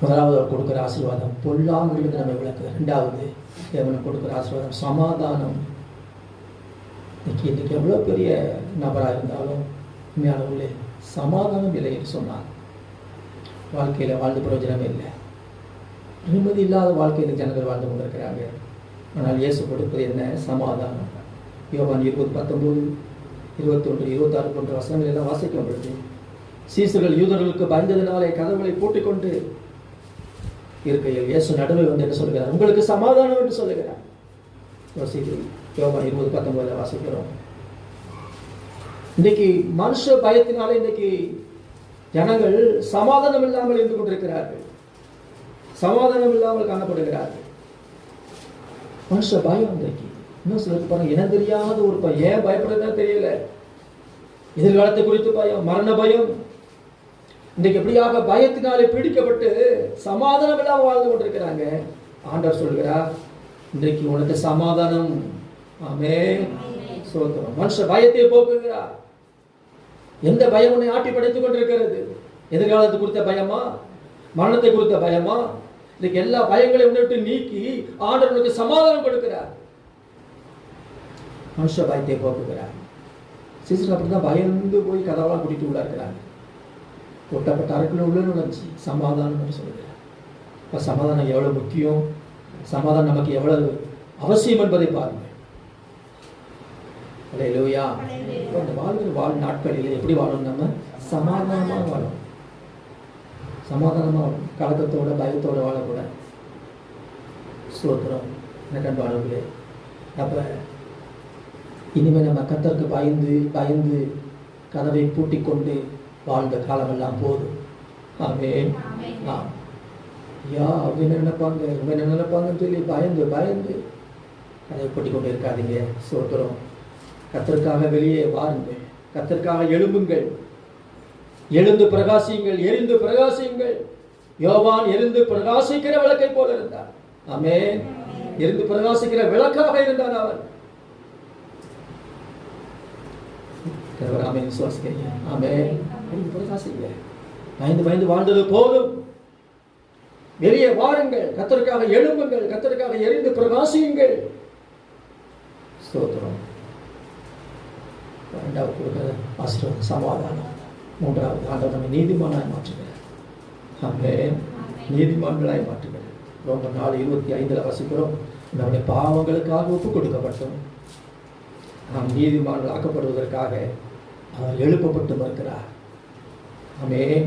முதலாவது அவர் கொடுக்குற ஆசீர்வாதம் பொல்லாங்கிலிருந்து நம்ம விளக்கு. ரெண்டாவது தேவனுக்கு கொடுக்குற ஆசீர்வாதம் சமாதானம். இன்னைக்கு எவ்வளோ பெரிய நபராக இருந்தாலும் உண்மையானவர்களே சமாதானம் இல்லை என்று சொன்னார். வாழ்க்கையில் வாழ்ந்து பிரயோஜனமே இல்லை. நிம்மதி இல்லாத வாழ்க்கையில் ஜனங்கள் வாழ்ந்து கொண்டிருக்கிறாங்க. ஆனால் இயேசு கொடுப்பது என்ன? சமாதானம். யோவான் 20:19, 21, 26 போன்ற வசனங்கள் எல்லாம் வாசிக்கும் பொழுது சீசர்கள் யூதர்களுக்கு பயந்ததினாலே கதவுகளை பூட்டிக்கொண்டு இருக்கையில் இயேசு நடுவே வந்து என்ன சொல்லுகிறார்? உங்களுக்கு சமாதானம் என்று சொல்லுகிறார். யோவான் 20:19 வாசிக்கிறோம். இன்னைக்கு மனுஷ பயத்தினாலே இன்னைக்கு ஜனங்கள் சமாதானம் இல்லாமல் இருந்து கொண்டிருக்கிறார்கள். சமாதானம் இல்லாமல் காணப்படுகிறார்கள். மனுஷ பயம் இன்றைக்கு. இன்னும் சிலருக்கு பாருங்க, இனம் தெரியாத ஒரு பயம். ஏன் பயப்படுறதுன்னு தெரியல. எதிர்காலத்தை குறித்து பயம், மரண பயம். இன்றைக்கு எப்படியாக பயத்தினாலே பிடிக்கப்பட்டு சமாதானம் இல்லாமல் வாழ்ந்து கொண்டிருக்கிறாங்க. ஆண்டவர் சொல்கிறார், இன்றைக்கு உனக்கு சமாதானம். ஆமென், சோத்திரம். மனுஷ பயத்தை போக்குகிறார். எந்த பயம் உன்னை ஆட்டி படைத்துக் கொண்டிருக்கிறது? எதிர்காலத்தை குறித்த பயமா? மரணத்தை குறித்த பயமா? இன்னைக்கு எல்லா பயங்களையும் விட்டு நீக்கி ஆண்டவர் உனக்கு சமாதானம் கொடுக்கிறார். மனுஷ பயத்தை போக்குகிறார். சீசன் அப்படிதான் பயந்து போய் கதவெல்லாம் கூட்டிட்டு உள்ள இருக்கிறாங்க. ஒட்டப்பட்ட அறைக்குள்ள உள்ள நுழைஞ்சி சமாதானம் என்று சொல்லுகிறார். இப்போ சமாதானம் எவ்வளவு முக்கியம், சமாதானம் நமக்கு எவ்வளவு அவசியம் என்பதை பாருங்கள். அல்லேலூயா. இந்த வாழ் நாட்களில் எப்படி வாழணும்? நம்ம சமாதானமாக வாழணும். சமாதானமாக வாழணும். கலக்கத்தோட பயத்தோட வாழக்கூட. ஸ்தோத்திரம். என்ன வாழ்வுகளே, அப்போ இனிமேல் நம்ம கர்த்தருக்கு பயந்து கதவை பூட்டிக்கொண்டு வாழ்ந்த காலமெல்லாம் போதும். ஆமென். ஐயா அவங்க நினைப்பாங்க, இவங்க நினைப்பாங்கன்னு சொல்லி பயந்து கதவை பூட்டிக்கொண்டு இருக்காதீங்க. ஸ்தோத்திரம். கர்த்தருக்காக வெளியே வாருங்கள். கர்த்தருக்காக எழும்புங்கள். எழுந்து பிரகாசியுங்கள். எரிந்து பிரகாசியுங்கள். யோவான் எரிந்து பிரகாசிக்கிற விளக்கை போல இருந்தார். ஆமென். எரிந்து பிரகாசிக்கிற விளக்காக இருந்தான் அவன். ஆமென். விசுவாசிக்கிறீங்க? ஆமென். எரிந்து பிரகாசிங்க. பயந்து வாழ்ந்தது போதும். வெளியே வாருங்கள். கர்த்தருக்காக எழும்புங்கள். கர்த்தருக்காக எரிந்து பிரகாசியுங்கள். ஸ்தோத்திரம். இரண்டாவது கொடுக்கிற ஆசீர்வாதம் சமாதானம். மூன்றாவது ஆண்டவர் நம்மை நீதிமானாய் மாற்றுகிறார். ஆமென். நீதிமான்களாய் மாற்றுகிறார். ரோமர் 4:25 வாசிக்கிறோம். நம்முடைய பாவங்களுக்காக ஒப்பு கொடுக்கப்பட்டோம். நாம் நீதிமான்கள் ஆக்கப்படுவதற்காக அவர் எழுப்பப்பட்டு இருக்கிறார். ஆமென்.